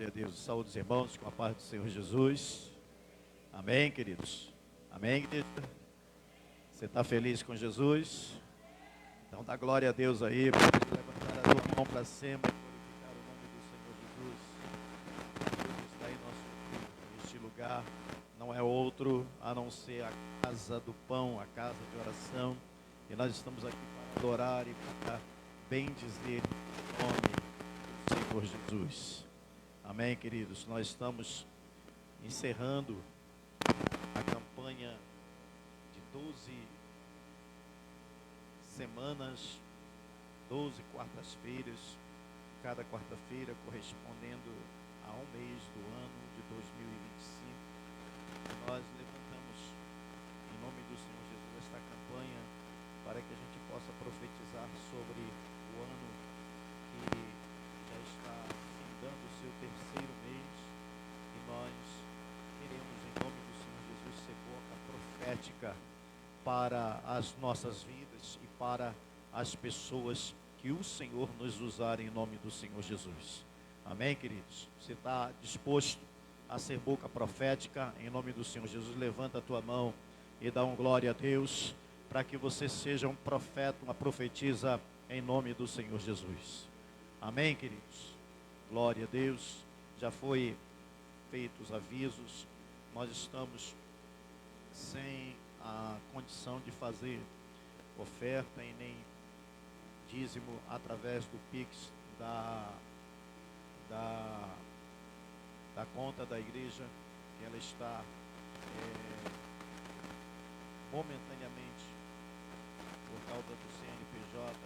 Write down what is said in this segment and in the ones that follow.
Glória a Deus. Saúde os irmãos com a paz do Senhor Jesus. Amém, queridos? Amém, querido? Você está feliz com Jesus? Então dá glória a Deus aí. Pode levantar a tua mão para cima e glorificar o nome do Senhor Jesus. Deus está em nosso meio. Este lugar não é outro a não ser a casa do pão, a casa de oração. E nós estamos aqui para adorar e para bendizer o nome do Senhor Jesus. Amém, queridos? Nós estamos encerrando a campanha de 12 semanas, 12 quartas-feiras, cada quarta-feira correspondendo a um mês do ano de 2025. E nós levantamos, em nome do Senhor Jesus, esta campanha para que a gente possa profetizar sobre o ano que já está findando o seu terceiro mês, e nós queremos, em nome do Senhor Jesus, ser boca profética para as nossas vidas e para as pessoas que o Senhor nos usar em nome do Senhor Jesus. Amém, queridos? Você está disposto a ser boca profética em nome do Senhor Jesus? Levanta a tua mão e dá um glória a Deus, para que você seja um profeta, uma profetisa em nome do Senhor Jesus. Amém, queridos? Glória a Deus. Já foi feitos os avisos. Nós estamos sem a condição de fazer oferta e nem dízimo através do Pix da conta da igreja, que ela está momentaneamente, por causa do CNPJ,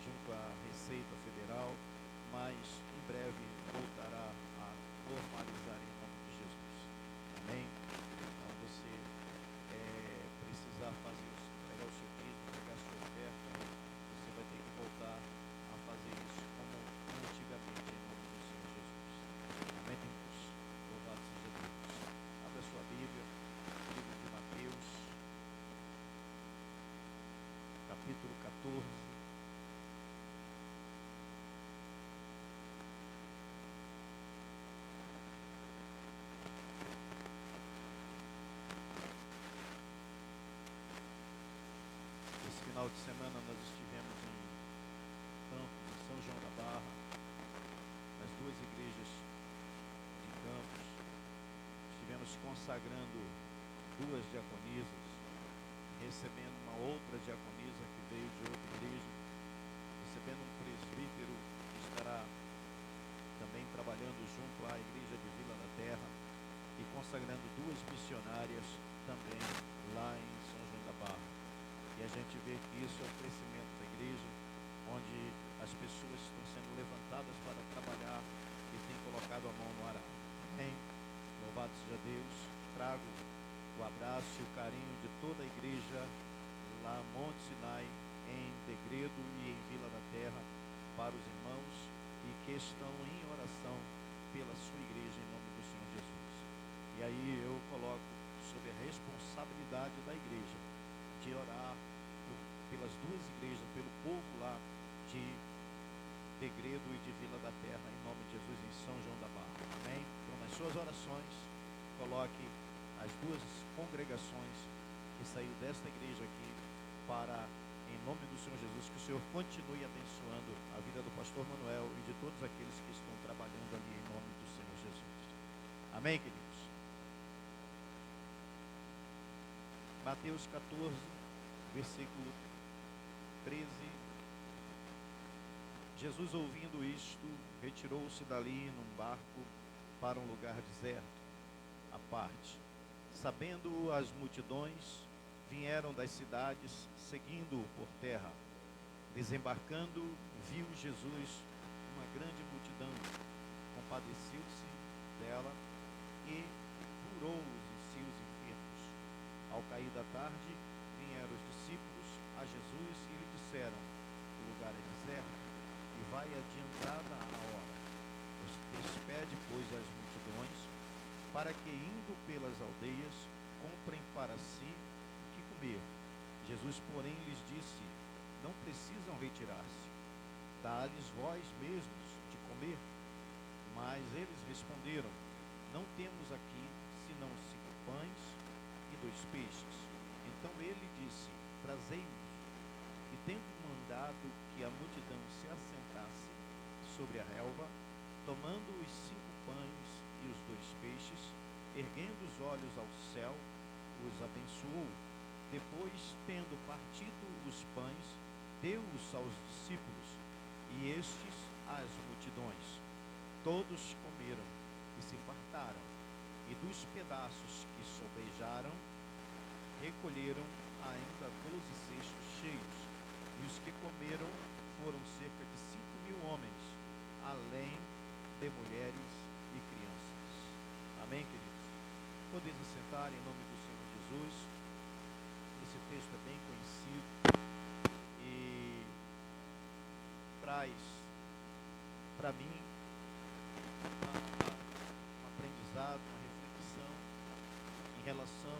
junto à Receita Federal, mas em breve voltará a normalizar em nome de Jesus. Amém? Então você precisar pegar o seu dízimo, pegar a sua oferta, você vai ter que voltar a fazer isso como antigamente em nome do Senhor Jesus. Amém, irmãos? Louvado seja Deus. Abra a sua Bíblia, livro de Mateus, capítulo 14. Esse final de semana nós estivemos em Campos, em São João da Barra, nas duas igrejas de Campos. Estivemos consagrando duas diaconisas, recebendo uma outra diaconisa que veio de outra igreja, recebendo um presbítero que estará também trabalhando junto à igreja de Vila da Terra, e consagrando duas missionárias também lá em São João da Barra. E a gente vê que isso é o crescimento da igreja, onde as pessoas estão sendo levantadas para trabalhar e têm colocado a mão no arado. Amém? Louvado seja Deus. Trago o abraço e o carinho de toda a igreja lá Monte Sinai, em Degredo e em Vila da Terra, para os irmãos e que estão em oração pela sua igreja em nome do Senhor Jesus. E aí eu coloco sob a responsabilidade da igreja de orar pelas duas igrejas, pelo povo lá de Degredo e de Vila da Terra, em nome de Jesus, em São João da Barra. Amém? Então, nas suas orações, coloque as duas congregações que saíram desta igreja aqui para, em nome do Senhor Jesus, que o Senhor continue abençoando a vida do pastor Manuel e de todos aqueles que estão trabalhando ali em nome do Senhor Jesus. Amém, queridos? Mateus 14, versículo 13. Jesus, ouvindo isto, retirou-se dali num barco para um lugar deserto, à parte. Sabendo as multidões, vieram das cidades, seguindo-o por terra. Desembarcando, viu Jesus uma grande multidão, compadeceu-se dela e curou os seus enfermos. Ao cair da tarde, vieram os discípulos a Jesus e lhe disseram: o lugar é deserto e vai adiantada a hora. Despede, pois, as multidões, para que, indo pelas aldeias, comprem para si o que comer. Jesus, porém, lhes disse: não precisam retirar-se. Dá-lhes vós mesmos de comer. Mas eles responderam: não temos aqui senão 5 pães e 2 peixes. Então ele disse: trazei-os. E tendo mandado que a multidão se assentasse sobre a relva, tomando os 5 pães e os 2 peixes, erguendo os olhos ao céu, os abençoou. Depois, tendo partido os pães, deu-os aos discípulos, e estes às multidões. Todos comeram e se fartaram, e dos pedaços que sobrejaram, recolheram ainda 12 cestos cheios. E os que comeram foram cerca de 5.000 homens, além de mulheres e crianças. Amém, queridos? Podeis assentar em nome do Senhor Jesus. Esse texto é bem conhecido e traz para mim um aprendizado, uma reflexão em relação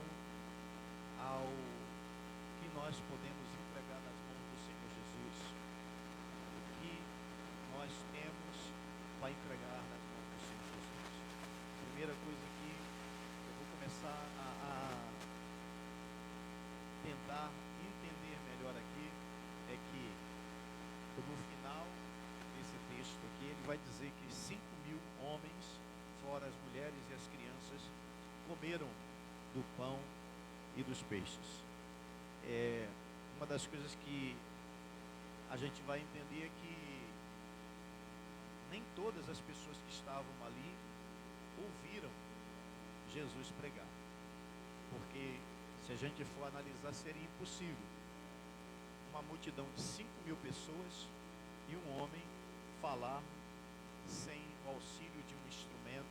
ao que nós podemos entregar nas mãos do Senhor Jesus, o que nós temos para entregar nas mãos do Senhor Jesus. A primeira coisa que eu vou começar a tentar entender melhor aqui é que no final desse texto aqui ele vai dizer que 5.000 homens, fora as mulheres e as crianças, comeram do pão e dos peixes. Uma das coisas que a gente vai entender é que nem todas as pessoas que estavam ali ouviram Jesus pregar, porque se a gente for analisar, seria impossível uma multidão de 5.000 pessoas e um homem falar sem o auxílio de um instrumento,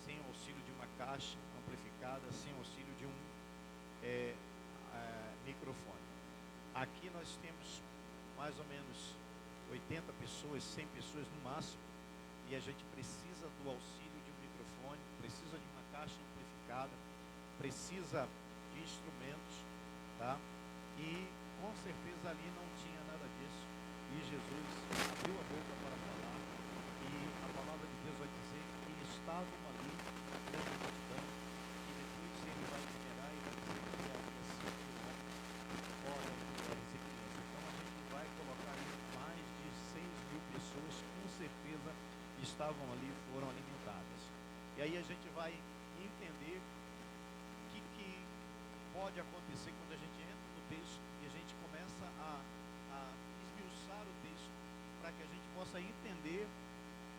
sem o auxílio de uma caixa amplificada, sem o auxílio de um microfone. Aqui nós temos mais ou menos 80 pessoas, 100 pessoas no máximo, e a gente precisa do auxílio de um microfone, precisa de uma caixa amplificada, precisa de instrumentos, tá? E com certeza ali não tinha nada disso, e Jesus abriu a boca para falar, e a palavra de Deus vai dizer que estavam ali uma grande multidão, e depois ele vai numerar e vai dizer que havia 5.000 homens, fora mulheres e crianças. Então a gente vai colocar aí mais de 6.000 pessoas, com certeza estavam ali, foram alimentadas. E aí a gente vai entender o que pode acontecer quando a gente entra no texto e a gente começa a esmiuçar o texto, para que a gente possa entender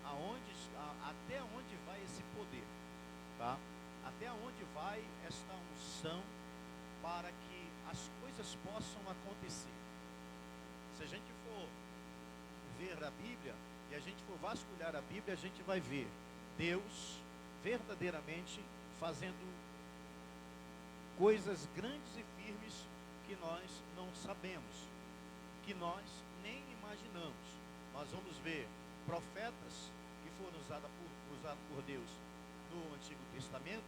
até onde vai esse poder, tá? Até onde vai esta unção para que as coisas possam acontecer. Se a gente for ver a Bíblia e a gente for vasculhar a Bíblia, a gente vai ver Deus verdadeiramente fazendo coisas grandes e firmes que nós não sabemos, que nós nem imaginamos. Nós vamos ver profetas que foram usados por Deus no Antigo Testamento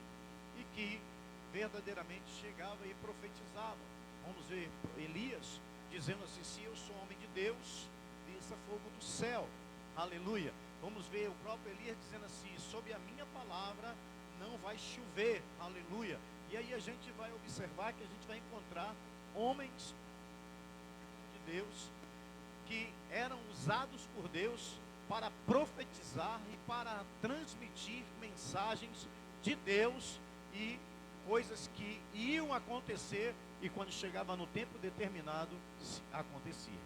e que verdadeiramente chegavam e profetizavam. Vamos ver Elias dizendo assim: se eu sou homem de Deus, desça fogo do céu. Aleluia. Vamos ver o próprio Elias dizendo assim: sob a minha palavra não vai chover. Aleluia. E aí a gente vai observar que a gente vai encontrar homens de Deus que eram usados por Deus para profetizar e para transmitir mensagens de Deus e coisas que iam acontecer, e quando chegava no tempo determinado, acontecia.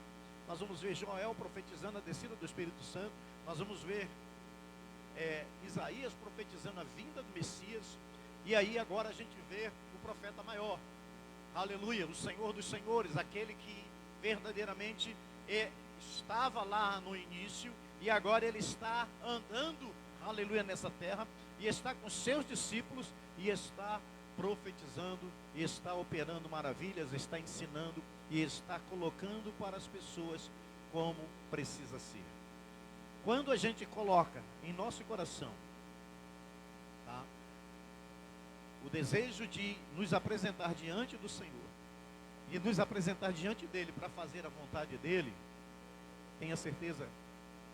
Nós vamos ver Joel profetizando a descida do Espírito Santo. Nós vamos ver Isaías profetizando a vinda do Messias. E aí agora a gente vê o profeta maior, aleluia, o Senhor dos Senhores, aquele que verdadeiramente estava lá no início e agora ele está andando, aleluia, nessa terra, e está com seus discípulos e está profetizando, e está operando maravilhas, está ensinando e está colocando para as pessoas como precisa ser. Quando a gente coloca em nosso coração, tá, o desejo de nos apresentar diante do Senhor e nos apresentar diante dele para fazer a vontade dele, tenha certeza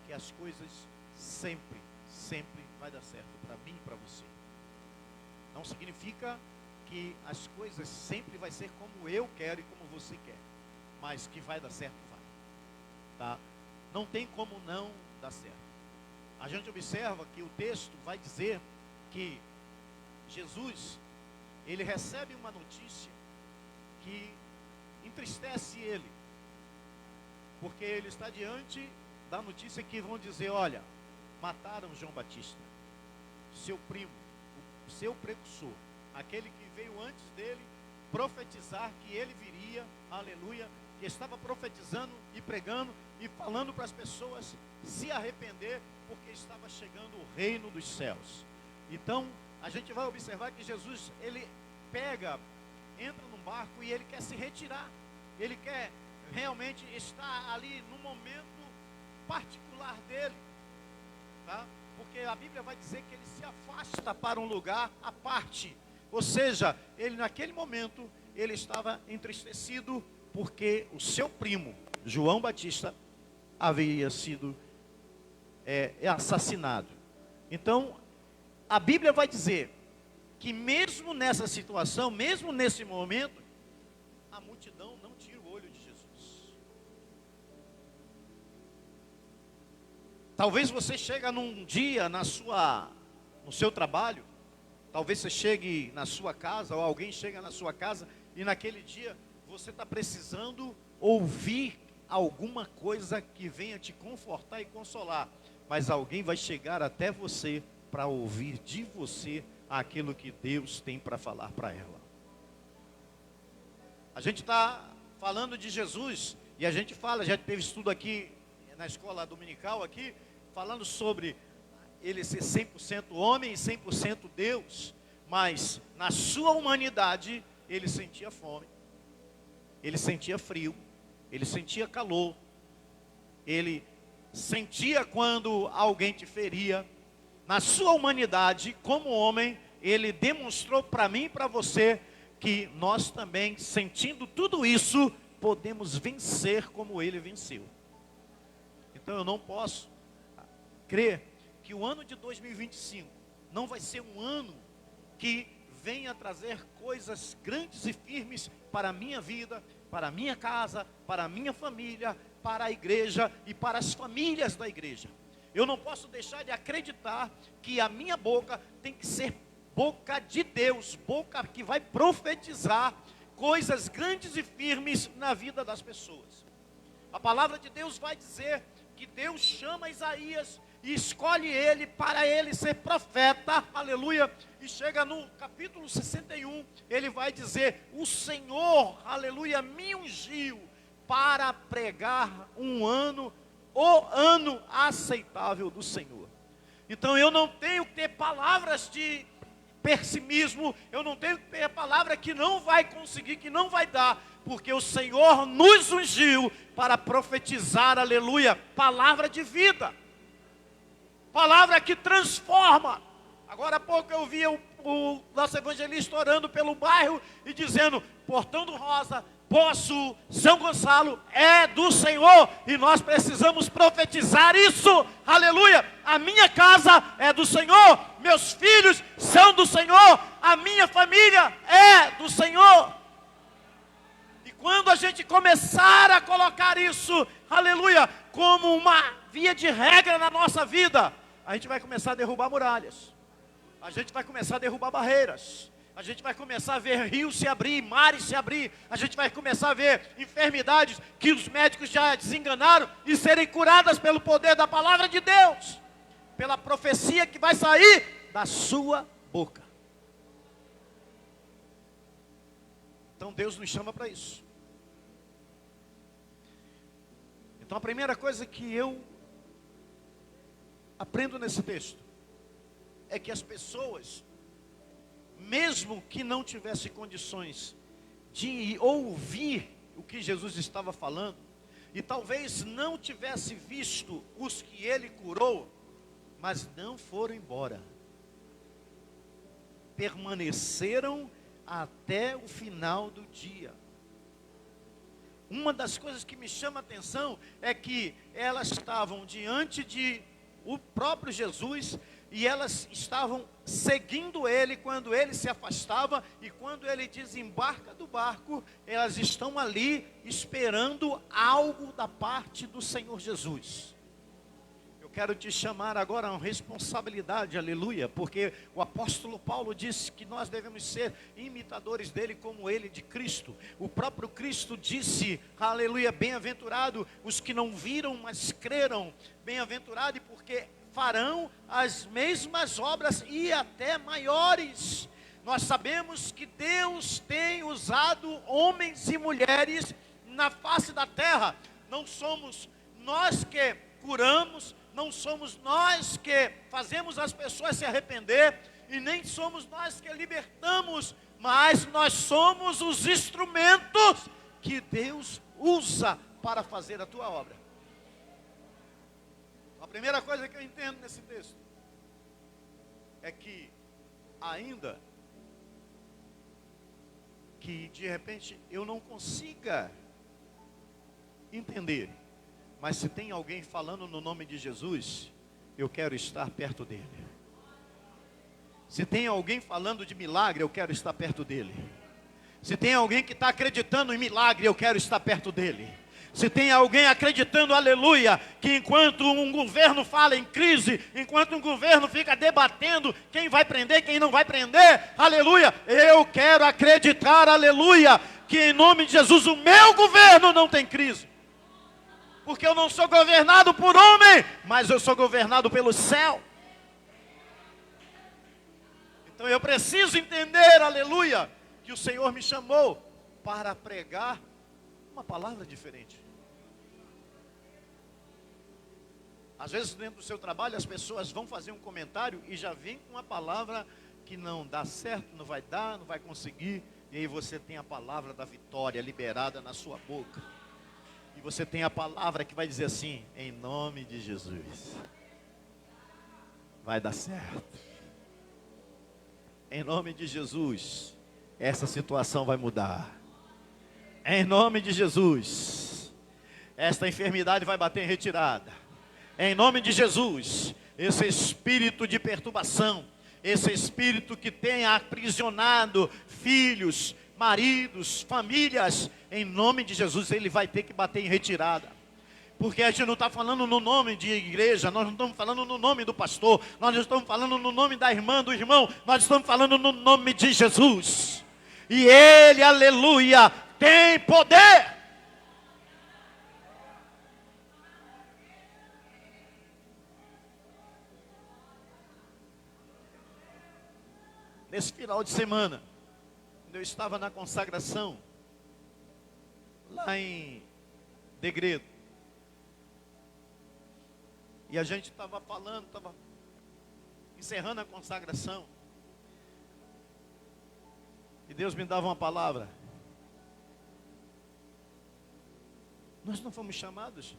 que as coisas sempre sempre vai dar certo para mim e para você. Não significa que as coisas sempre vai ser como eu quero e como você quer, mas que vai dar certo, vai, tá? Não tem como não dar certo. A gente observa que o texto vai dizer que Jesus, ele recebe uma notícia que entristece ele, porque ele está diante da notícia que vão dizer: olha, mataram João Batista, seu primo, o seu precursor, aquele que veio antes dele profetizar que ele viria, aleluia, que estava profetizando e pregando e falando para as pessoas se arrepender, porque estava chegando o reino dos céus. Então, a gente vai observar que Jesus, ele entra num barco e ele quer se retirar. Ele quer realmente estar ali no momento particular dele, tá? Porque a Bíblia vai dizer que ele se afasta para um lugar à parte. Ou seja, ele naquele momento, ele estava entristecido porque o seu primo, João Batista, havia sido assassinado. Então, a Bíblia vai dizer que mesmo nessa situação, mesmo nesse momento, a multidão não tira o olho de Jesus. Talvez você chegue num dia no seu trabalho, talvez você chegue na sua casa, ou alguém chega na sua casa, e naquele dia você está precisando ouvir alguma coisa que venha te confortar e consolar, mas alguém vai chegar até você para ouvir de você aquilo que Deus tem para falar para ela. A gente está falando de Jesus, e a gente já teve estudo aqui na escola dominical aqui, falando sobre ele ser 100% homem e 100% Deus, mas na sua humanidade ele sentia fome, ele sentia frio, ele sentia calor, ele sentia quando alguém te feria. Na sua humanidade, como homem, ele demonstrou para mim e para você que nós também, sentindo tudo isso, podemos vencer como ele venceu. Então eu não posso crer que o ano de 2025 não vai ser um ano que venha trazer coisas grandes e firmes para a minha vida, para a minha casa, para a minha família, para a igreja e para as famílias da igreja. Eu não posso deixar de acreditar que a minha boca tem que ser boca de Deus, boca que vai profetizar coisas grandes e firmes na vida das pessoas. A palavra de Deus vai dizer que Deus chama Isaías e escolhe ele para ele ser profeta, aleluia, e chega no capítulo 61, ele vai dizer: o Senhor, aleluia, me ungiu para pregar o ano aceitável do Senhor. Então eu não tenho que ter palavras de pessimismo, eu não tenho que ter palavra que não vai conseguir, que não vai dar, porque o Senhor nos ungiu para profetizar, aleluia, palavra de vida, palavra que transforma. Agora há pouco eu vi o nosso evangelista orando pelo bairro e dizendo: Portão do Rosa, Poço, São Gonçalo é do Senhor, e nós precisamos profetizar isso, aleluia. A minha casa é do Senhor, meus filhos são do Senhor, a minha família é do Senhor. E quando a gente começar a colocar isso, aleluia, como uma via de regra na nossa vida, a gente vai começar a derrubar muralhas, a gente vai começar a derrubar barreiras, a gente vai começar a ver rios se abrir, mares se abrir, a gente vai começar a ver enfermidades que os médicos já desenganaram e serem curadas pelo poder da palavra de Deus, pela profecia que vai sair da sua boca. Então Deus nos chama para isso. Então a primeira coisa que eu aprendo nesse texto é que as pessoas, mesmo que não tivesse condições de ouvir o que Jesus estava falando, e talvez não tivesse visto os que ele curou, mas não foram embora, permaneceram até o final do dia. Uma das coisas que me chama a atenção é que elas estavam diante de o próprio Jesus, e elas estavam seguindo ele quando ele se afastava, e quando ele desembarca do barco, elas estão ali esperando algo da parte do Senhor Jesus. Eu quero te chamar agora a uma responsabilidade, aleluia, porque o apóstolo Paulo disse que nós devemos ser imitadores dele como ele de Cristo. O próprio Cristo disse, aleluia, bem-aventurado os que não viram, mas creram, bem-aventurado porque farão as mesmas obras e até maiores. Nós sabemos que Deus tem usado homens e mulheres na face da terra. Não somos nós que curamos, não somos nós que fazemos as pessoas se arrepender, e nem somos nós que libertamos, mas nós somos os instrumentos que Deus usa para fazer a tua obra. A primeira coisa que eu entendo nesse texto é que ainda que de repente eu não consiga entender, mas se tem alguém falando no nome de Jesus, eu quero estar perto dele. Se tem alguém falando de milagre, eu quero estar perto dele. Se tem alguém que está acreditando em milagre, eu quero estar perto dele. Se tem alguém acreditando, aleluia, que enquanto um governo fala em crise, enquanto um governo fica debatendo quem vai prender, quem não vai prender, aleluia, eu quero acreditar, aleluia, que em nome de Jesus o meu governo não tem crise. Porque eu não sou governado por homem, mas eu sou governado pelo céu. Então eu preciso entender, aleluia, que o Senhor me chamou para pregar uma palavra diferente. Às vezes dentro do seu trabalho as pessoas vão fazer um comentário e já vem com uma palavra que não dá certo, não vai dar, não vai conseguir. E aí você tem a palavra da vitória liberada na sua boca. E você tem a palavra que vai dizer assim, em nome de Jesus, vai dar certo. Em nome de Jesus, essa situação vai mudar. Em nome de Jesus, esta enfermidade vai bater em retirada. Em nome de Jesus, esse espírito de perturbação, esse espírito que tem aprisionado filhos, maridos, famílias, em nome de Jesus, ele vai ter que bater em retirada. Porque a gente não está falando no nome de igreja, nós não estamos falando no nome do pastor, nós não estamos falando no nome da irmã, do irmão, nós estamos falando no nome de Jesus. E ele, aleluia, tem poder. Nesse final de semana, quando eu estava na consagração, lá em Degredo, e a gente estava falando, estava encerrando a consagração, e Deus me dava uma palavra. Nós não fomos chamados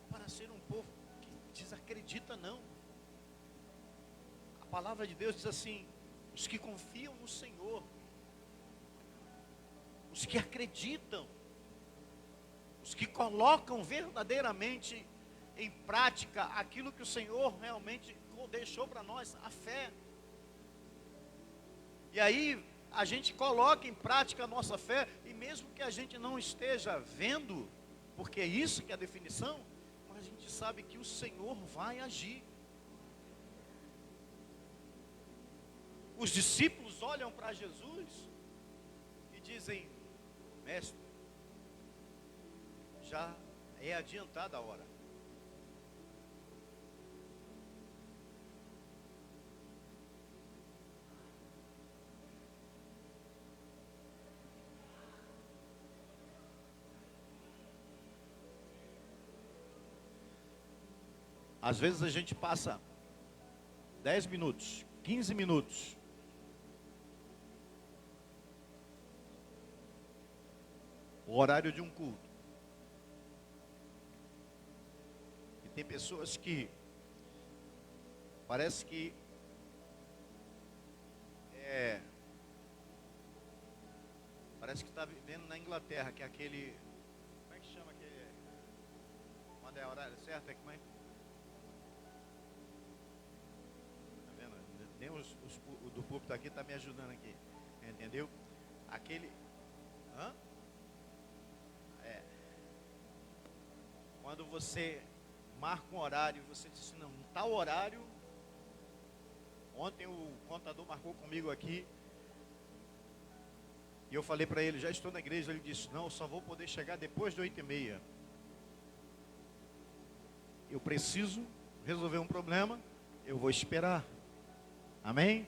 para ser um povo que desacredita, não. A palavra de Deus diz assim, os que confiam no Senhor, os que acreditam, os que colocam verdadeiramente em prática aquilo que o Senhor realmente deixou para nós, a fé. E aí a gente coloca em prática a nossa fé, e mesmo que a gente não esteja vendo, porque é isso que é a definição, mas a gente sabe que o Senhor vai agir. Os discípulos olham para Jesus e dizem, mestre, já é adiantada a hora. Às vezes a gente passa 10 minutos, 15 minutos, o horário de um culto. E tem pessoas que parece que está vivendo na Inglaterra, que é aquele, como é que chama aquele, quando é horário certo, como é? do púlpito aqui está me ajudando aqui. Entendeu? Aquele... Hã? Quando você marca um horário, você diz assim, não, tal horário... Ontem o contador marcou comigo aqui. E eu falei para ele, já estou na igreja. Ele disse, não, eu só vou poder chegar depois de 8h30. Eu preciso resolver um problema, eu vou esperar. Amém?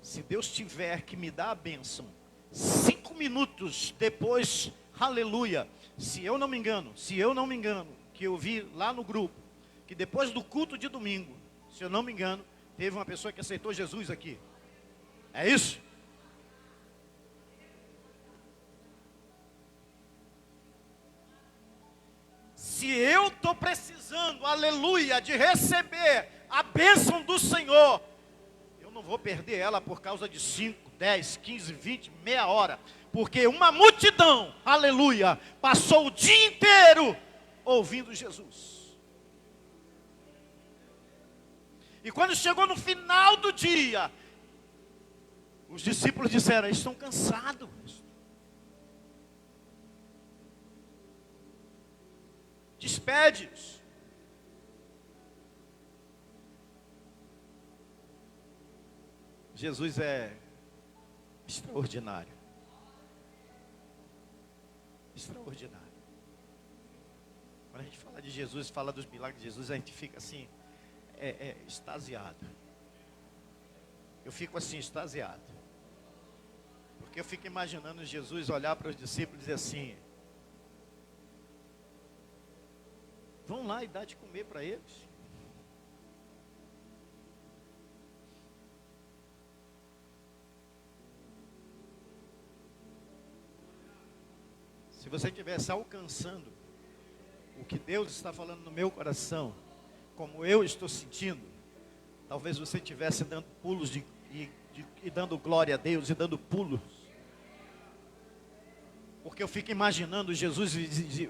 Se Deus tiver que me dar a bênção 5 minutos depois, aleluia. Se eu não me engano, que eu vi lá no grupo, que depois do culto de domingo, se eu não me engano, teve uma pessoa que aceitou Jesus aqui. É isso? Se eu estou precisando, aleluia, de receber a bênção do Senhor, eu não vou perder ela por causa de 5, 10, 15, 20, meia hora. Porque uma multidão, aleluia, passou o dia inteiro ouvindo Jesus. E quando chegou no final do dia, os discípulos disseram, eles estão cansados. Despede-os. Jesus é extraordinário. Extraordinário. Quando a gente fala de Jesus, fala dos milagres de Jesus, a gente fica assim, extasiado. Eu fico assim, extasiado. Porque eu fico imaginando Jesus olhar para os discípulos e dizer assim, vão lá e dá de comer para eles. Se você estivesse alcançando o que Deus está falando no meu coração, como eu estou sentindo, talvez você estivesse dando pulos e dando glória a Deus e dando pulos. Porque eu fico imaginando Jesus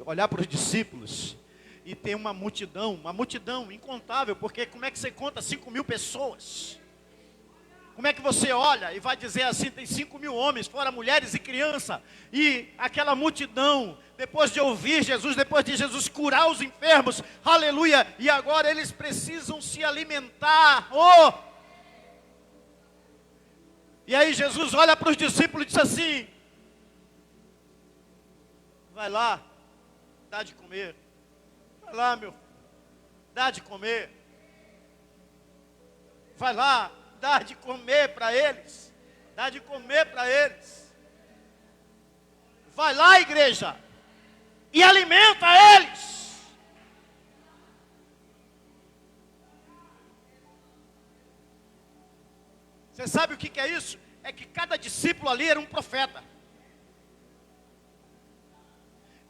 olhar para os discípulos e ter uma multidão incontável, porque como é que você conta 5.000 pessoas? Como é que você olha e vai dizer assim, tem 5.000 homens, fora mulheres e crianças, e aquela multidão, depois de ouvir Jesus, depois de Jesus curar os enfermos, aleluia, e agora eles precisam se alimentar, E aí Jesus olha para os discípulos e diz assim, vai lá, dá de comer. Vai lá, meu, dá de comer. Vai lá, dá de comer para eles. Dá de comer para eles. Vai lá, igreja, e alimenta eles. Você sabe o que é isso? É que cada discípulo ali era um profeta.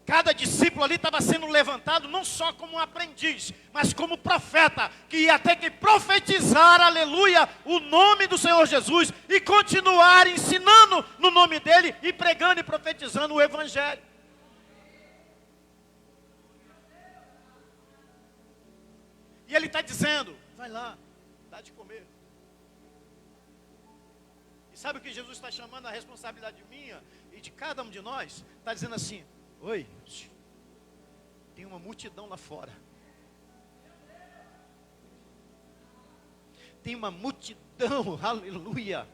Cada discípulo ali estava sendo levantado não só como um aprendiz, mas como profeta, que ia ter que profetizar, aleluia, o nome do Senhor Jesus e continuar ensinando no nome dele e pregando e profetizando o evangelho. E ele está dizendo, vai lá, dá de comer. E sabe o que Jesus está chamando a responsabilidade minha e de cada um de nós? Está dizendo assim, oi, tem uma multidão lá fora. Tem uma multidão, aleluia,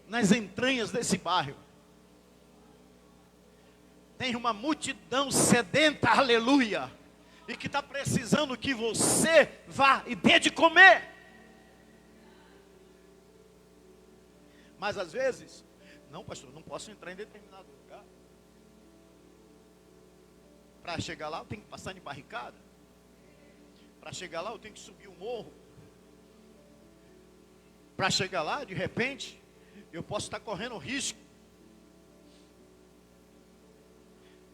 nas entranhas desse bairro. Tem uma multidão sedenta, aleluia, e que está precisando que você vá e dê de comer. Mas às vezes, não, pastor, não posso entrar em determinado lugar. Para chegar lá, eu tenho que passar de barricada. Para chegar lá, eu tenho que subir o morro. Para chegar lá, de repente, eu posso estar correndo risco.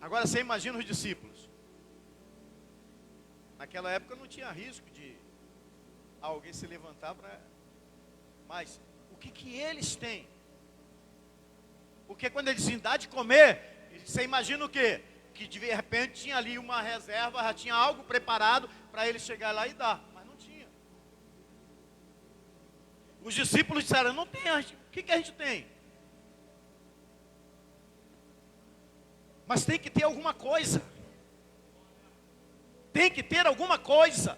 Agora, você imagina os discípulos. Naquela época não tinha risco de alguém se levantar para... Mas, o que eles têm? Porque quando eles dizem dá de comer, você imagina o quê? Que de repente tinha ali uma reserva, já tinha algo preparado para ele chegar lá e dar. Mas não tinha. Os discípulos disseram, não tem, o que a gente tem? Mas tem que ter alguma coisa. Tem que ter alguma coisa.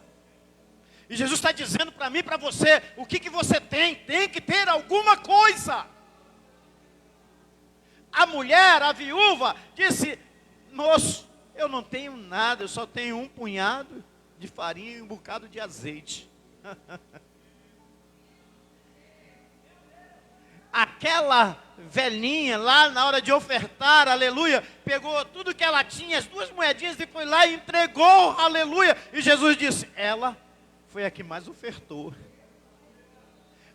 E Jesus está dizendo para mim e para você, o que você tem? Tem que ter alguma coisa. A mulher, a viúva, disse, moço, eu não tenho nada, eu só tenho um punhado de farinha e um bocado de azeite. Aquela velhinha lá na hora de ofertar, aleluia, pegou tudo que ela tinha, as 2 moedinhas, e foi lá e entregou, aleluia. E Jesus disse, ela foi a que mais ofertou.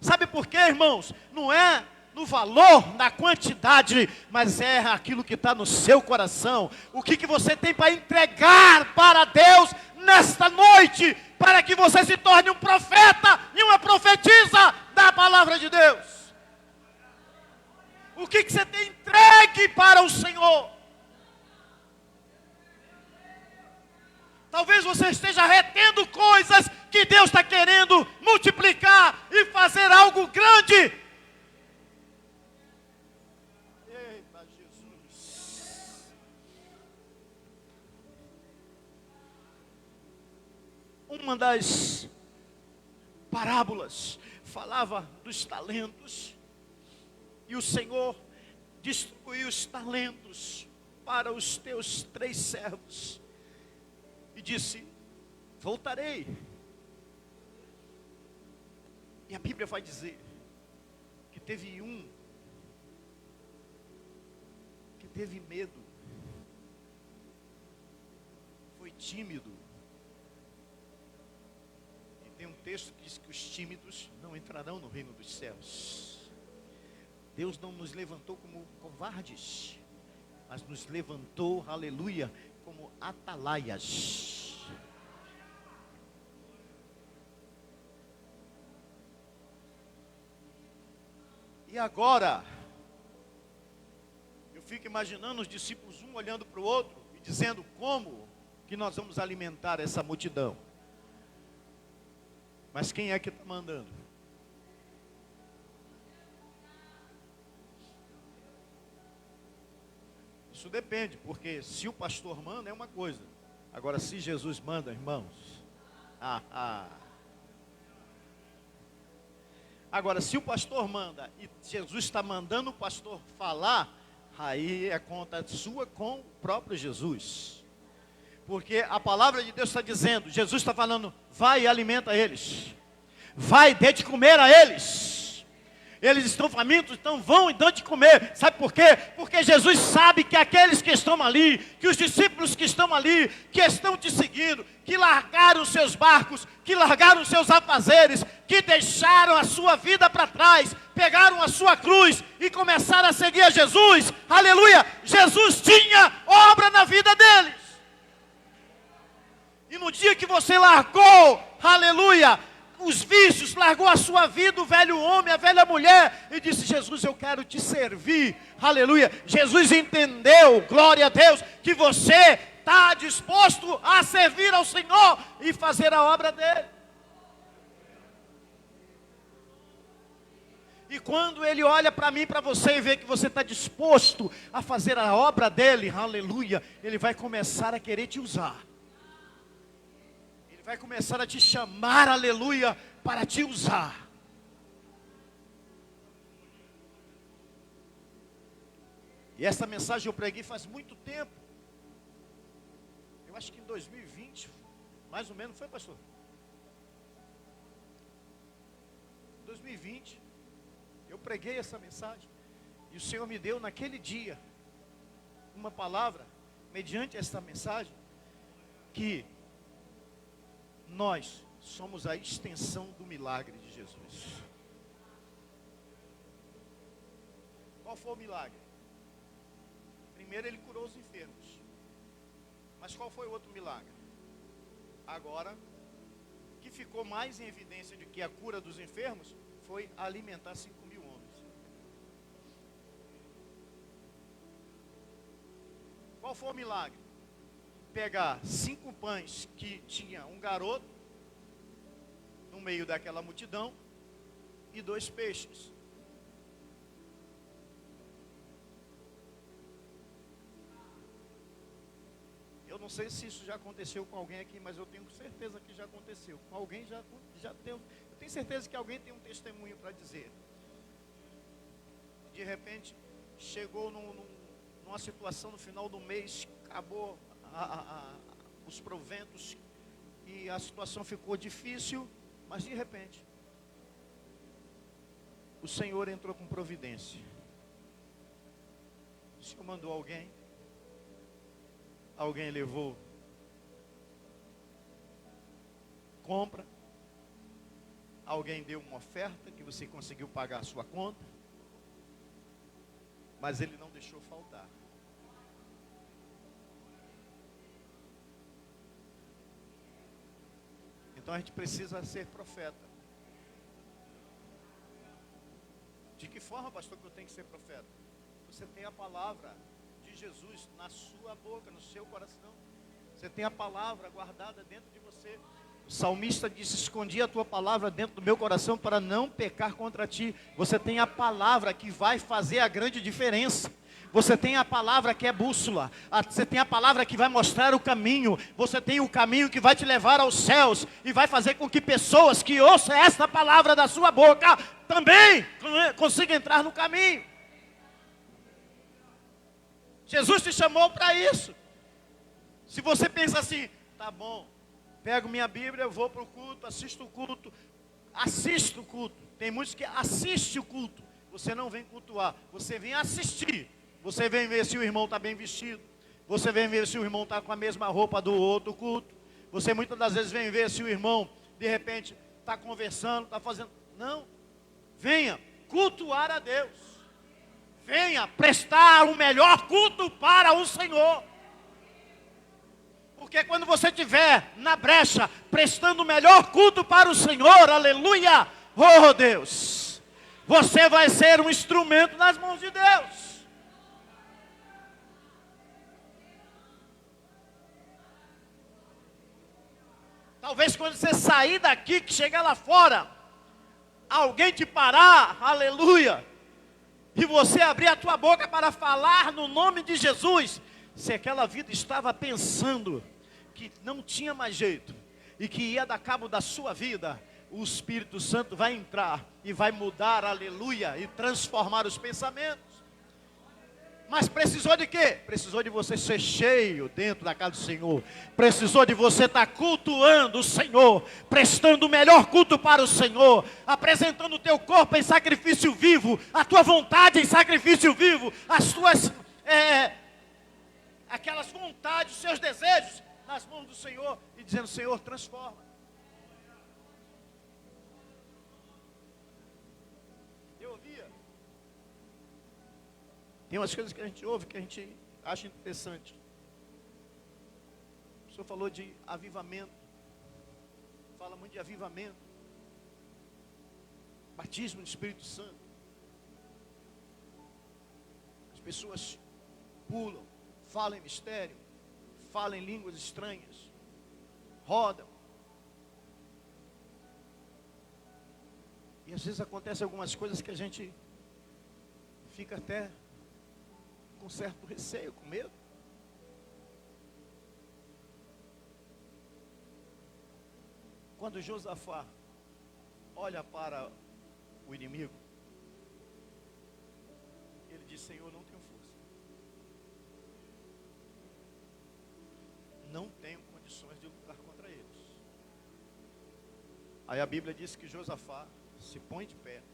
Sabe por quê, irmãos? Não é no valor, na quantidade, mas é aquilo que está no seu coração. O que você tem para entregar para Deus nesta noite, para que você se torne um profeta e uma profetisa da palavra de Deus. O que você tem entregue para o Senhor? Talvez você esteja retendo coisas que Deus está querendo multiplicar e fazer algo grande. Eita Jesus. Uma das parábolas falava dos talentos. E o Senhor distribuiu os talentos para os teus 3 servos. E disse, voltarei. E a Bíblia vai dizer que teve um que teve medo. Foi tímido. E tem um texto que diz que os tímidos não entrarão no reino dos céus. Deus não nos levantou como covardes, mas nos levantou, aleluia, como atalaias. E agora, eu fico imaginando os discípulos um olhando para o outro e dizendo, como que nós vamos alimentar essa multidão? Mas quem é que está mandando? Isso depende, porque se o pastor manda é uma coisa. Agora, se Jesus manda, irmãos. Agora, se o pastor manda e Jesus está mandando o pastor falar, aí é conta sua com o próprio Jesus. Porque a palavra de Deus está dizendo, Jesus está falando, vai e alimenta eles. Vai, dê de comer a eles. Eles estão famintos, então vão e dão de comer. Sabe por quê? Porque Jesus sabe que aqueles que estão ali, que os discípulos que estão ali, que estão te seguindo, que largaram seus barcos, que largaram seus afazeres, que deixaram a sua vida para trás, pegaram a sua cruz e começaram a seguir a Jesus. Aleluia! Jesus tinha obra na vida deles. E no dia que você largou, aleluia, os vícios, largou a sua vida, o velho homem, a velha mulher, e disse, Jesus, eu quero te servir, aleluia. Jesus entendeu, glória a Deus, que você está disposto a servir ao Senhor e fazer a obra dele. E quando ele olha para mim, para você, e vê que você está disposto a fazer a obra dele, aleluia, ele vai começar a querer te usar. Vai começar a te chamar, aleluia, para te usar. E essa mensagem eu preguei faz muito tempo. Eu acho que em 2020, mais ou menos, foi, pastor? 2020, eu preguei essa mensagem. E o Senhor me deu naquele dia uma palavra, mediante essa mensagem, que nós somos a extensão do milagre de Jesus. Qual foi o milagre? Primeiro ele curou os enfermos. Mas qual foi o outro milagre? Agora, o que ficou mais em evidência de que a cura dos enfermos foi alimentar 5.000 homens. Qual foi o milagre? Pegar 5 pães que tinha um garoto no meio daquela multidão e 2 peixes. Eu não sei se isso já aconteceu com alguém aqui, mas eu tenho certeza que já aconteceu. Com alguém já tem. Eu tenho certeza que alguém tem um testemunho para dizer. De repente, chegou numa situação no final do mês, acabou os proventos e a situação ficou difícil, mas de repente, o Senhor entrou com providência. O Senhor mandou alguém levou compra, alguém deu uma oferta que você conseguiu pagar a sua conta, mas Ele não deixou faltar. Então a gente precisa ser profeta. De que forma, pastor, que eu tenho que ser profeta? Você tem a palavra de Jesus na sua boca, no seu coração. Você tem a palavra guardada dentro de você. O salmista disse: escondi a tua palavra dentro do meu coração para não pecar contra ti. Você tem a palavra que vai fazer a grande diferença. Você tem a palavra que é bússola. Você tem a palavra que vai mostrar o caminho. Você tem o caminho que vai te levar aos céus e vai fazer com que pessoas que ouçam esta palavra da sua boca também consigam entrar no caminho. Jesus te chamou para isso. Se você pensa assim, tá bom, pego minha Bíblia, eu vou para o culto, assisto o culto. Tem muitos que assistem o culto. Você não vem cultuar, você vem assistir. Você vem ver se o irmão está bem vestido. Você vem ver se o irmão está com a mesma roupa do outro culto. Você muitas das vezes vem ver se o irmão, de repente, está conversando, está fazendo. Não, venha cultuar a Deus. Venha prestar o melhor culto para o Senhor. Porque quando você estiver na brecha, prestando o melhor culto para o Senhor, aleluia, oh Deus, você vai ser um instrumento nas mãos de Deus. Talvez quando você sair daqui, que chegar lá fora, alguém te parar, aleluia, e você abrir a tua boca para falar no nome de Jesus, se aquela vida estava pensando que não tinha mais jeito, e que ia dar cabo da sua vida, o Espírito Santo vai entrar, e vai mudar, aleluia, e transformar os pensamentos. Mas precisou de quê? Precisou de você ser cheio dentro da casa do Senhor. Precisou de você estar cultuando o Senhor, prestando o melhor culto para o Senhor, apresentando o teu corpo em sacrifício vivo, a tua vontade em sacrifício vivo, as tuas, aquelas vontades, os seus desejos nas mãos do Senhor e dizendo: Senhor, transforma. Tem umas coisas que a gente ouve que a gente acha interessante. O senhor falou de avivamento. Fala muito de avivamento. Batismo no Espírito Santo. As pessoas pulam, falam em mistério, falam em línguas estranhas, rodam. E às vezes acontecem algumas coisas que a gente fica até com certo receio, com medo. Quando Josafá olha para o inimigo, ele diz: Senhor, não tenho força, não tenho condições de lutar contra eles. Aí a Bíblia diz que Josafá se põe de pé,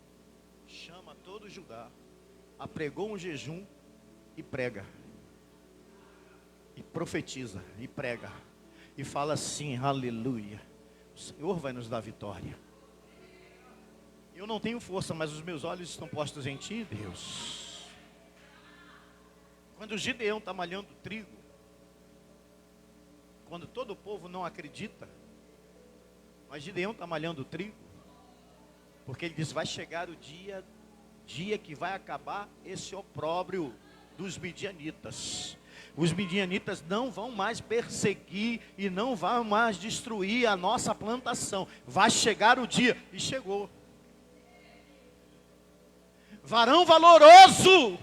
chama todo Judá, apregou um jejum e prega, e profetiza, e prega, e fala assim: aleluia, o Senhor vai nos dar vitória. Eu não tenho força, mas os meus olhos estão postos em ti, Deus. Quando Gideão está malhando trigo, quando todo o povo não acredita, mas Gideão está malhando trigo, porque ele diz: vai chegar o dia que vai acabar esse opróbrio dos midianitas. Os midianitas não vão mais perseguir e não vão mais destruir a nossa plantação. Vai chegar o dia, e chegou. varão valoroso,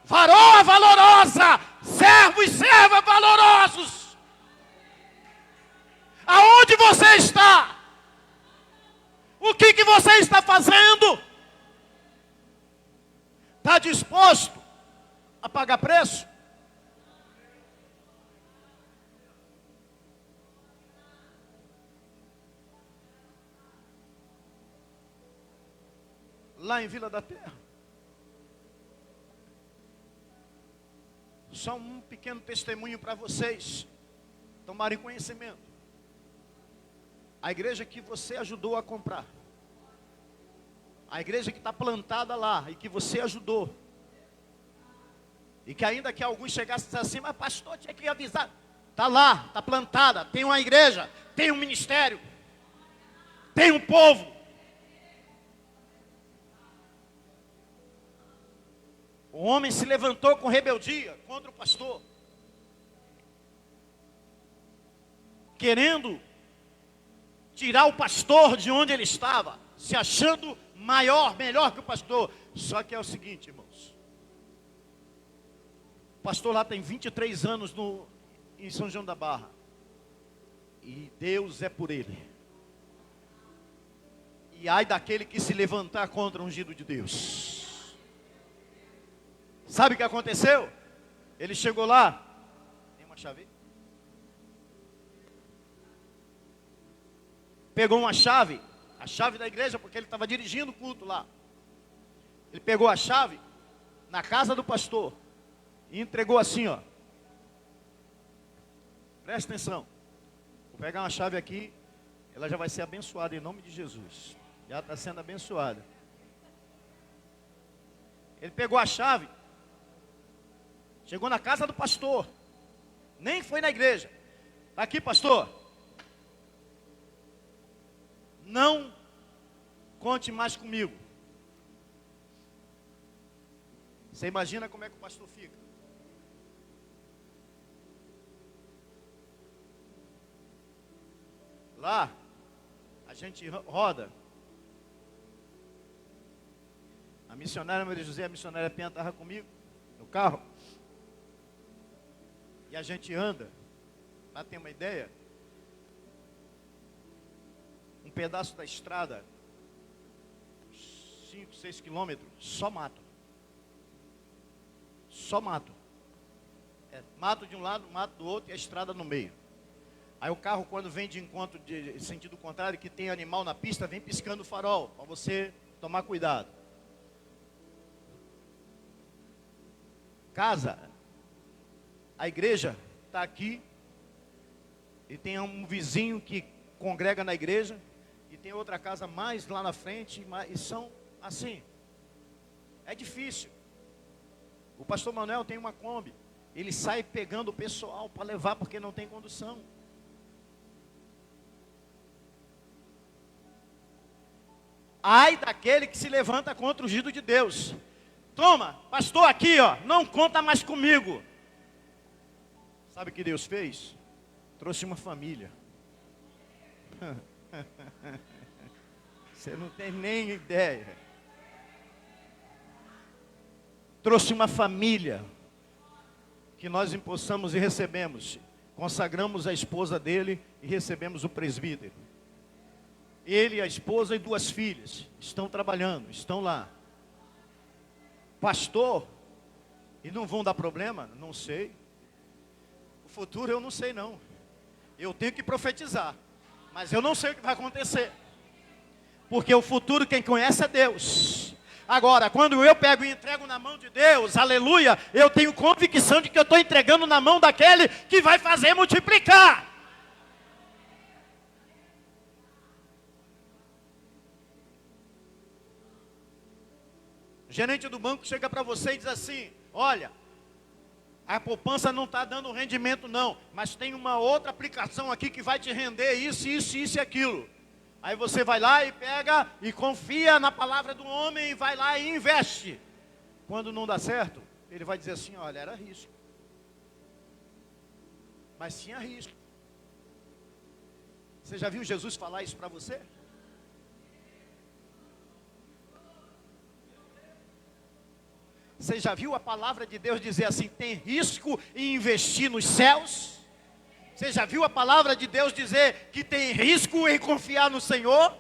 varoa valorosa, servo e serva valorosos. Aonde você está? O que você está fazendo? Está disposto a pagar preço? Lá em Vila da Terra, só um pequeno testemunho para vocês tomarem conhecimento. A igreja que você ajudou a comprar, a igreja que está plantada lá e que você ajudou, e que ainda que alguns chegassem assim, mas pastor, tinha que avisar. Está lá, está plantada, tem uma igreja, tem um ministério, tem um povo. O homem se levantou com rebeldia contra o pastor, querendo tirar o pastor de onde ele estava, se achando maior, melhor que o pastor. Só que é o seguinte, irmãos, o pastor lá tem 23 anos em São João da Barra, e Deus é por ele. E ai daquele que se levantar contra o ungido de Deus. Sabe o que aconteceu? Ele chegou lá. Tem uma chave? Pegou uma chave, a chave da igreja, porque ele estava dirigindo o culto lá. Ele pegou a chave na casa do pastor e entregou assim, ó. Presta atenção. Vou pegar uma chave aqui, ela já vai ser abençoada em nome de Jesus. Já está sendo abençoada. Ele pegou a chave, chegou na casa do pastor, nem foi na igreja. Está aqui, pastor. Não conte mais comigo. Você imagina como é que o pastor fica? Lá, a gente roda. A missionária Maria José, a missionária Penha estava comigo no carro. E a gente anda, para ter uma ideia, um pedaço da estrada, 5, 6 quilômetros, só mato. Só mato. É, mato de um lado, mato do outro e a estrada no meio. Aí o carro, quando vem de encontro, de sentido contrário, que tem animal na pista, vem piscando o farol, para você tomar cuidado. Casa, a igreja está aqui, e tem um vizinho que congrega na igreja, e tem outra casa mais lá na frente, e são assim. É difícil. O pastor Manuel tem uma Kombi, ele sai pegando o pessoal para levar, porque não tem condução. Ai daquele que se levanta contra o ungido de Deus. Toma, pastor, aqui, ó, não conta mais comigo. Sabe o que Deus fez? Trouxe uma família. Você não tem nem ideia. Trouxe uma família que nós empossamos e recebemos. Consagramos a esposa dele e recebemos o presbítero. Ele, a esposa e 2 filhas estão trabalhando, estão lá. Pastor, e não vão dar problema? Não sei. O futuro eu não sei não. Eu tenho que profetizar, mas eu não sei o que vai acontecer. Porque o futuro quem conhece é Deus. Agora, quando eu pego e entrego na mão de Deus, aleluia, eu tenho convicção de que eu estou entregando na mão daquele que vai fazer multiplicar. O gerente do banco chega para você e diz assim: olha, a poupança não está dando rendimento não, mas tem uma outra aplicação aqui que vai te render isso, isso, isso e aquilo. Aí você vai lá e pega e confia na palavra do homem e vai lá e investe. Quando não dá certo, ele vai dizer assim: olha, era risco. Mas tinha risco. Você já viu Jesus falar isso para você? Você já viu a palavra de Deus dizer assim: tem risco em investir nos céus? Você já viu a palavra de Deus dizer que tem risco em confiar no Senhor?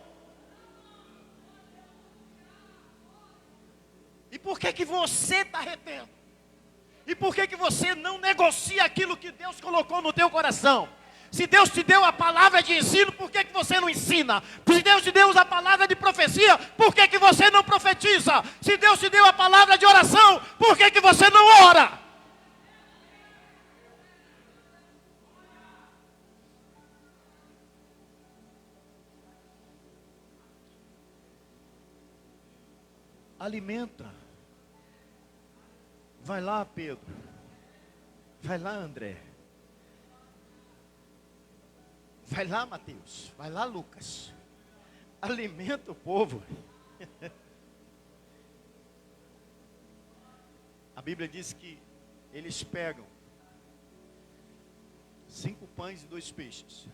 E por que você está retendo? E por que você não negocia aquilo que Deus colocou no teu coração? Se Deus te deu a palavra de ensino, por que você não ensina? Se Deus te deu a palavra de profecia, por que você não profetiza? Se Deus te deu a palavra de oração, por que você não ora? Alimenta. Vai lá, Pedro. Vai lá, André. Vai lá, Mateus. Vai lá, Lucas. Alimenta o povo. A Bíblia diz que eles pegam 5 pães e 2 peixes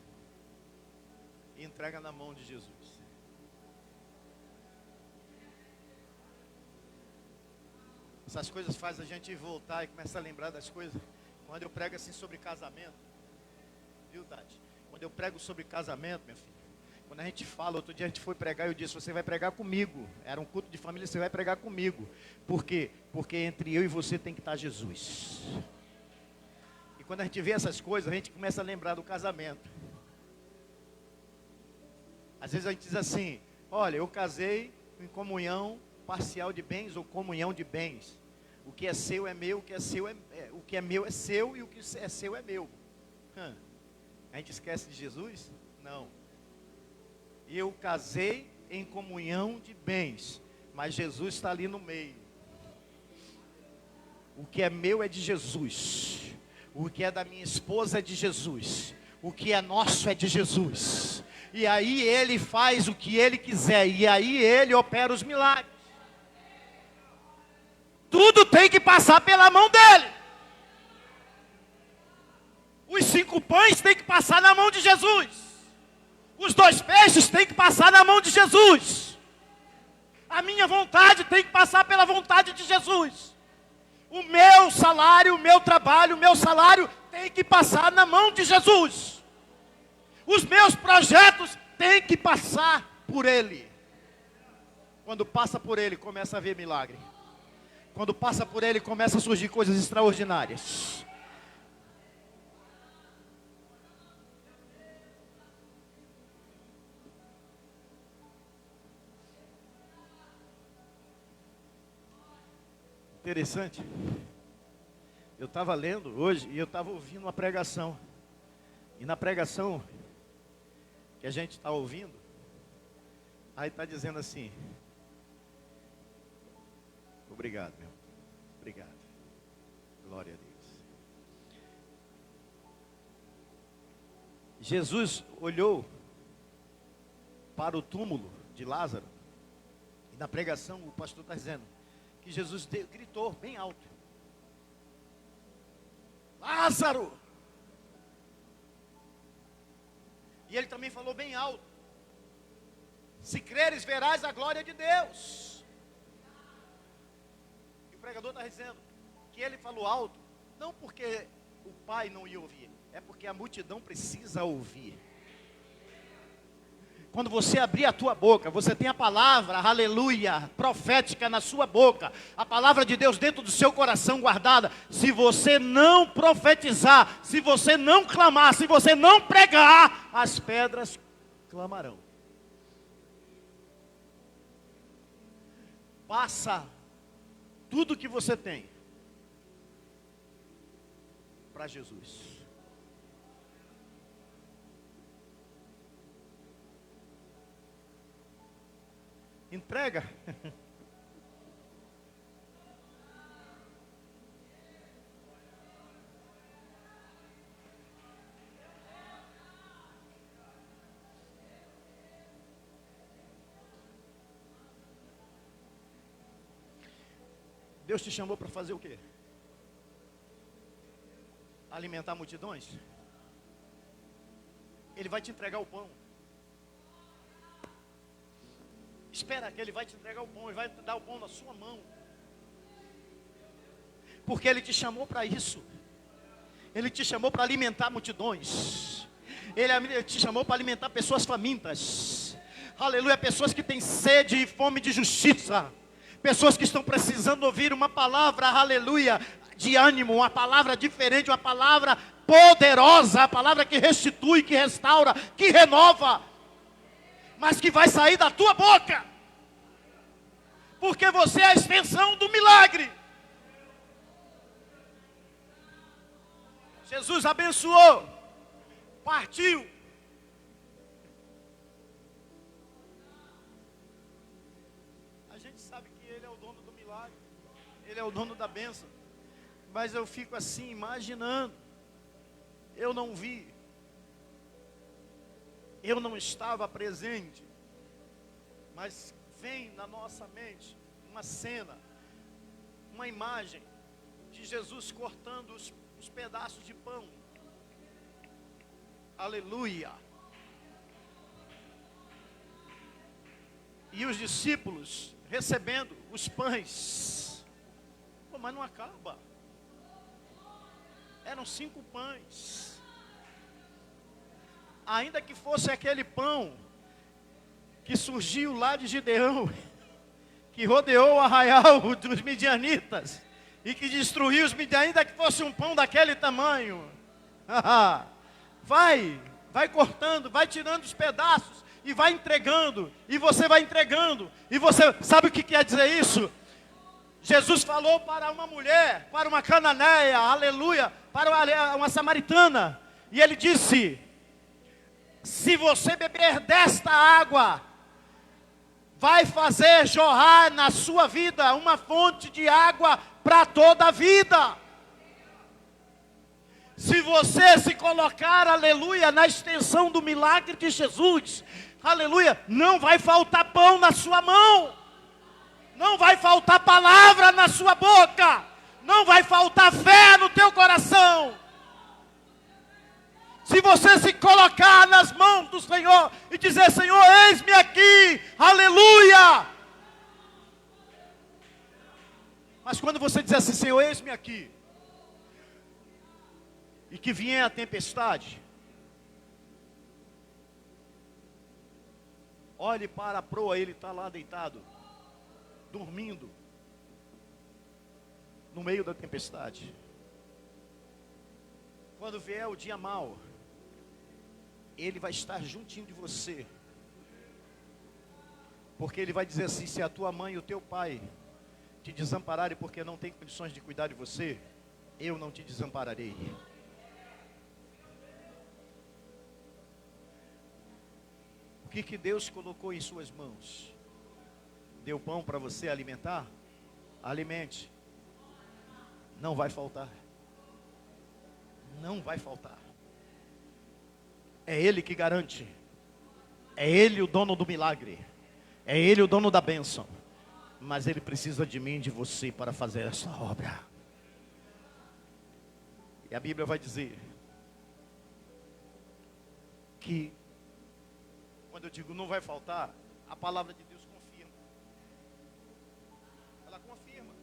e entregam na mão de Jesus. Essas coisas fazem a gente voltar e começar a lembrar das coisas. Quando eu prego assim sobre casamento, viu, Tati? Quando eu prego sobre casamento, minha filha, quando a gente fala, outro dia a gente foi pregar, eu disse: você vai pregar comigo. Era um culto de família, você vai pregar comigo. Por quê? Porque entre eu e você tem que estar Jesus. E quando a gente vê essas coisas, a gente começa a lembrar do casamento. Às vezes a gente diz assim: olha, eu casei em comunhão parcial de bens ou comunhão de bens. O que é seu é meu, o que é seu o que é meu é seu e o que é seu é meu. A gente esquece de Jesus? Não. Eu casei em comunhão de bens, mas Jesus está ali no meio. O que é meu é de Jesus. O que é da minha esposa é de Jesus. O que é nosso é de Jesus. E aí Ele faz o que Ele quiser. E aí Ele opera os milagres. Tudo tem que passar pela mão dele. Os 5 pães tem que passar na mão de Jesus. Os 2 peixes tem que passar na mão de Jesus. A minha vontade tem que passar pela vontade de Jesus. O meu salário, o meu trabalho, o meu salário tem que passar na mão de Jesus. Os meus projetos têm que passar por Ele. Quando passa por Ele, começa a ver milagre. Quando passa por Ele, começa a surgir coisas extraordinárias. Interessante. Eu estava lendo hoje e eu estava ouvindo uma pregação. E na pregação que a gente está ouvindo, aí está dizendo assim: obrigado, meu. Obrigado. Glória a Deus. Jesus olhou para o túmulo de Lázaro. E na pregação o pastor está dizendo que Jesus gritou bem alto: Lázaro! E ele também falou bem alto: se creres, verás a glória de Deus. E o pregador está dizendo que ele falou alto, não porque o Pai não ia ouvir, é porque a multidão precisa ouvir. Quando você abrir a tua boca, você tem a palavra, aleluia, profética na sua boca, a palavra de Deus dentro do seu coração guardada. Se você não profetizar, se você não clamar, se você não pregar, as pedras clamarão. Passa tudo que você tem para Jesus. Entrega. Deus te chamou para fazer o quê? Alimentar multidões? Ele vai te entregar o pão. Espera que Ele vai te entregar o pão. Ele vai dar o pão na sua mão. porque Ele te chamou para isso. Ele te chamou para alimentar multidões. Ele te chamou para alimentar pessoas famintas. Aleluia, pessoas que têm sede e fome de justiça. Pessoas que estão precisando ouvir uma palavra, aleluia, de ânimo, uma palavra diferente, uma palavra poderosa, a palavra que restitui, que restaura, que renova, mas que vai sair da tua boca, porque você é a extensão do milagre. Jesus abençoou, partiu. A gente sabe que Ele é o dono do milagre, Ele é o dono da bênção, mas eu fico assim imaginando. Eu não vi, eu não estava presente, mas vem na nossa mente uma cena, uma imagem de Jesus cortando os pedaços de pão. Aleluia. E os discípulos recebendo os pães. Pô, mas não acaba. Eram 5 pães. Ainda que fosse aquele pão que surgiu lá de Gideão, que rodeou o arraial dos midianitas e que destruiu os midianitas, ainda que fosse um pão daquele tamanho. Vai cortando, vai tirando os pedaços e vai entregando, e você vai entregando, e você sabe o que quer dizer isso? Jesus falou para uma mulher, para uma cananeia, aleluia, para uma samaritana, e ele disse: se você beber desta água, vai fazer jorrar na sua vida uma fonte de água para toda a vida. Se você se colocar, aleluia, na extensão do milagre de Jesus, aleluia, não vai faltar pão na sua mão, não vai faltar palavra na sua boca, não vai faltar fé no teu coração. Se você se colocar nas mãos do Senhor e dizer: Senhor, eis-me aqui, aleluia. Mas quando você dizer assim: Senhor, eis-me aqui, e que vier a tempestade, olhe para a proa, ele está lá deitado, dormindo, no meio da tempestade. Quando vier o dia mau, Ele vai estar juntinho de você, porque Ele vai dizer assim: se a tua mãe e o teu pai te desampararem porque não tem condições de cuidar de você, eu não te desampararei. O que Deus colocou em suas mãos? Deu pão para você alimentar? Alimente. Não vai faltar. Não vai faltar. É Ele que garante. É Ele o dono do milagre. É Ele o dono da bênção. Mas Ele precisa de mim e de você para fazer essa obra. E a Bíblia vai dizer que, quando eu digo não vai faltar, a palavra de Deus confirma. Ela confirma.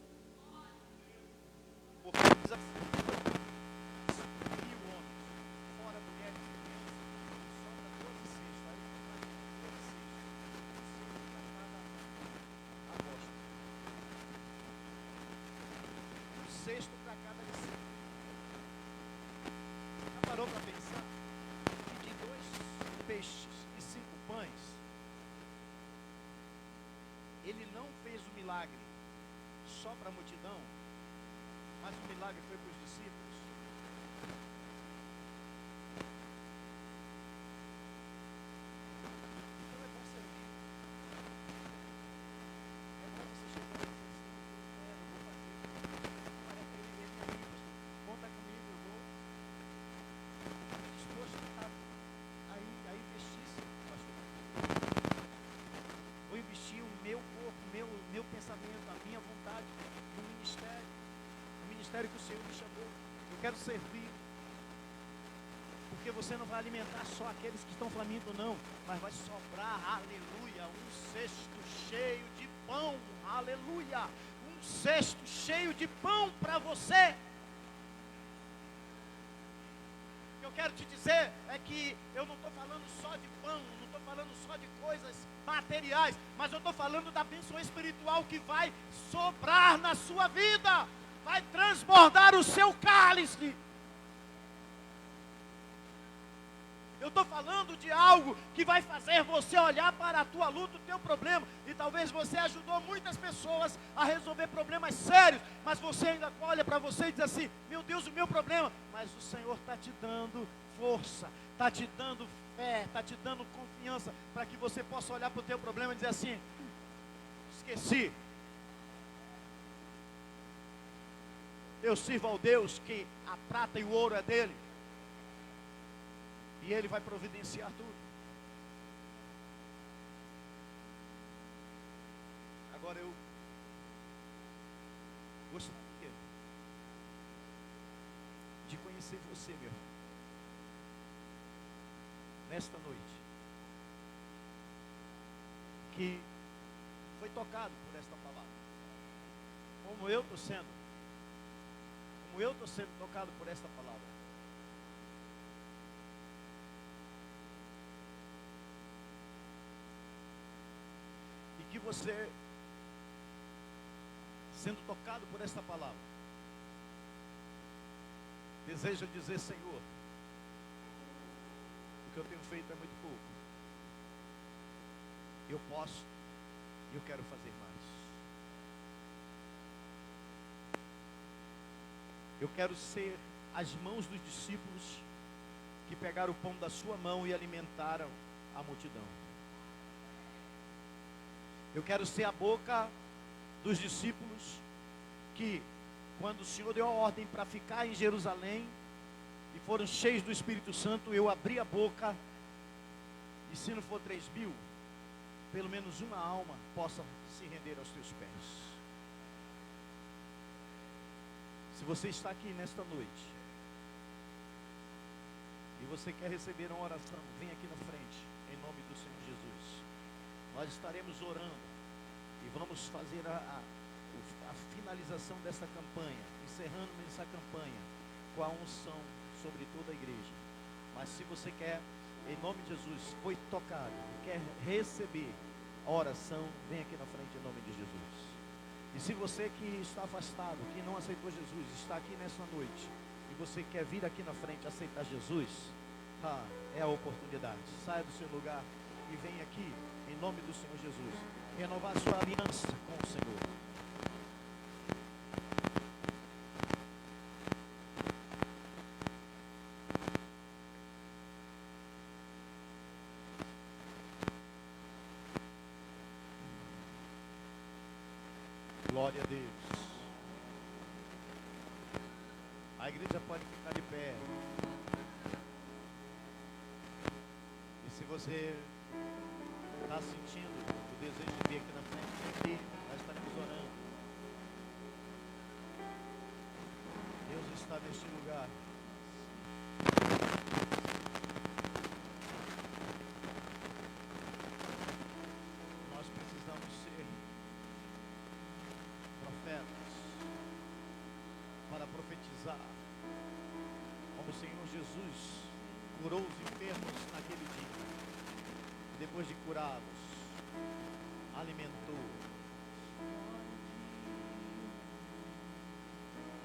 Porque diz assim: cesto para cada discípulo. Já parou para pensar que de 2 peixes e 5 pães, Ele não fez o milagre só para a multidão, mas o milagre foi para os discípulos? Então é bom servir. É bom você chegar e dizer assim: eu vou fazer. Conta comigo, eu vou disposto a investir, pastor. Vou investir o meu corpo, meu pensamento, a minha vontade no ministério que o Senhor me chamou. Eu quero servir, porque você não vai alimentar só aqueles que estão famintos, não, mas vai sobrar, aleluia, um cesto cheio de pão, aleluia, um um cesto cheio de pão para você. O que eu quero te dizer é que eu não estou falando só de pão, não estou falando só de coisas materiais, mas eu estou falando da bênção espiritual que vai sobrar na sua vida, vai transbordar o seu cálice. Eu estou falando de algo que vai fazer você olhar para a tua luta, o teu problema. E talvez você ajudou muitas pessoas a resolver problemas sérios, mas você ainda olha para você e diz assim: meu Deus, o meu problema. Mas o Senhor está te dando força, está te dando fé, está te dando confiança, para que você possa olhar para o teu problema e dizer assim: esqueci. Eu sirvo ao Deus que a prata e o ouro é dele. E Ele vai providenciar tudo. Agora eu gostaria de conhecer você, meu irmão, nesta noite, que foi tocado por esta palavra, como eu estou sendo tocado por esta palavra. Que você, sendo tocado por esta palavra, deseja dizer: Senhor, o que eu tenho feito é muito pouco, eu posso e eu quero fazer mais. Eu quero ser as mãos dos discípulos que pegaram o pão da sua mão e alimentaram a multidão. Eu quero ser a boca dos discípulos que, quando o Senhor deu a ordem para ficar em Jerusalém e foram cheios do Espírito Santo, eu abri a boca, e se não for 3.000, pelo menos uma alma possa se render aos teus pés. Se você está aqui nesta noite e você quer receber uma oração, vem aqui na frente, em nome do Senhor Jesus. Nós estaremos orando e vamos fazer a finalização dessa campanha, encerrando essa campanha com a unção sobre toda a igreja. Mas se você quer, em nome de Jesus, foi tocado, quer receber a oração, vem aqui na frente em nome de Jesus. E se você que está afastado, que não aceitou Jesus, está aqui nessa noite e você quer vir aqui na frente aceitar Jesus, é a oportunidade. Saia do seu lugar e vem aqui em nome do Senhor Jesus, renovar sua aliança com o Senhor. Glória a Deus. A igreja pode ficar de pé. E se você está sentindo o desejo de vir aqui na frente, aqui nós estaremos orando. Deus está neste lugar. Nós precisamos ser profetas para profetizar como o Senhor Jesus curou os enfermos naquele dia. Depois de curá-los, alimentou,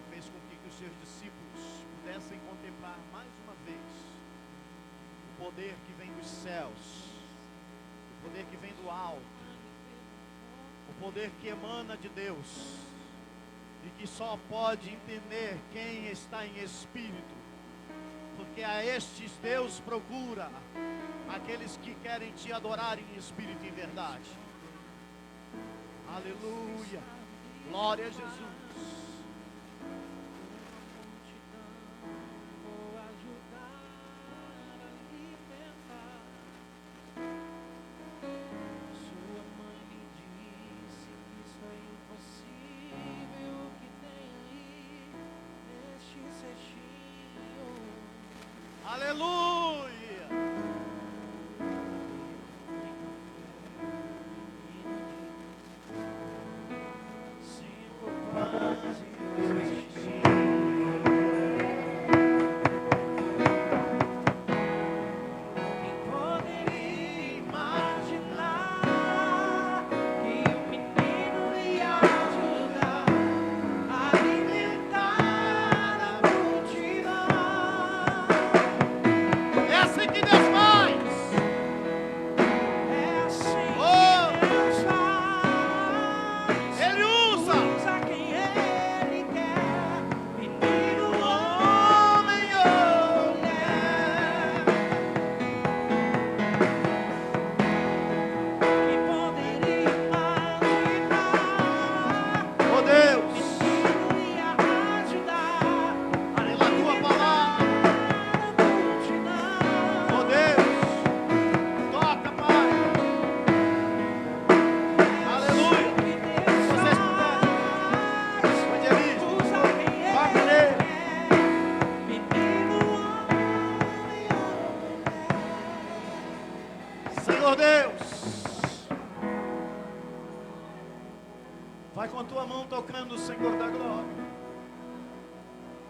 e fez com que os seus discípulos pudessem contemplar mais uma vez o poder que vem dos céus, o poder que vem do alto, o poder que emana de Deus, e que só pode entender quem está em espírito, porque a estes Deus procura aqueles que querem te adorar em espírito e em verdade. Aleluia, glória a Jesus. Aleluia. Senhor Deus. Vai com a tua mão tocando, Senhor da glória,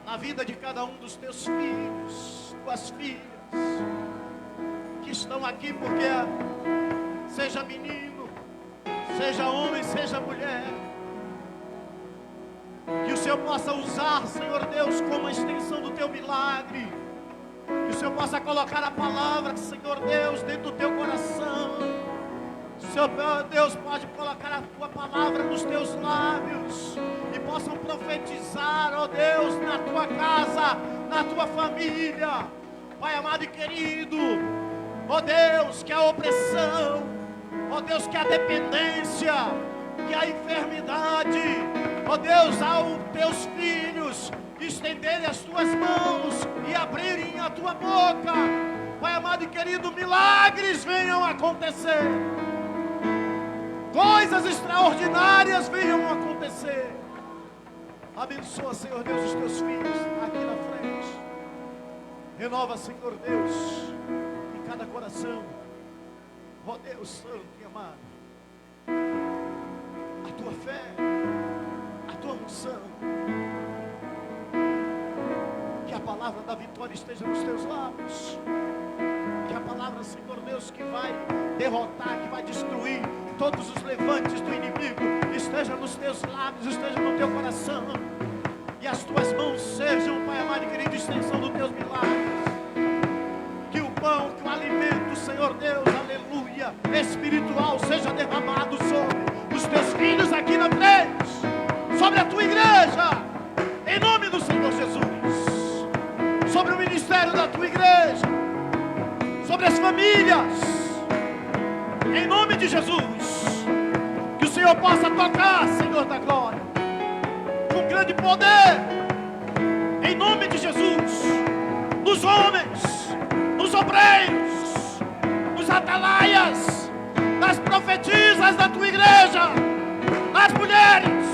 na vida de cada um dos teus filhos, tuas filhas, que estão aqui, porque seja menino, seja homem, seja mulher, que o Senhor possa usar, Senhor Deus, como a extensão do teu milagre, que o Senhor possa colocar a palavra, Senhor Deus, dentro do teu coração. O Senhor Deus pode colocar a tua palavra nos teus lábios e possam profetizar, ó Deus, na tua casa, na tua família, Pai amado e querido, ó Deus, que a opressão, ó Deus, que a dependência, que a enfermidade, ó Deus, aos teus filhos estenderem as tuas mãos e abrirem a tua boca, Pai amado e querido, milagres venham acontecer, coisas extraordinárias venham acontecer. Abençoa, Senhor Deus, os teus filhos aqui na frente. Renova, Senhor Deus, em cada coração, ó Deus santo e amado, a tua fé, a tua unção. Que a palavra da vitória esteja nos teus lábios. Que a palavra, Senhor Deus, que vai derrotar, que vai destruir todos os levantes do inimigo, esteja nos teus lábios, esteja no teu coração. E as tuas mãos sejam, Pai amado e querido, extensão dos teus milagres. Que o pão, que o alimento, Senhor Deus, aleluia, espiritual, seja derramado sobre os teus filhos aqui na frente, sobre a tua igreja, em nome do Senhor Jesus, sobre o ministério da tua igreja, sobre as famílias, em nome de Jesus. Que o Senhor possa tocar, Senhor da glória, com grande poder, em nome de Jesus, nos homens, nos obreiros, nos atalaias, nas profetisas da tua igreja, nas mulheres,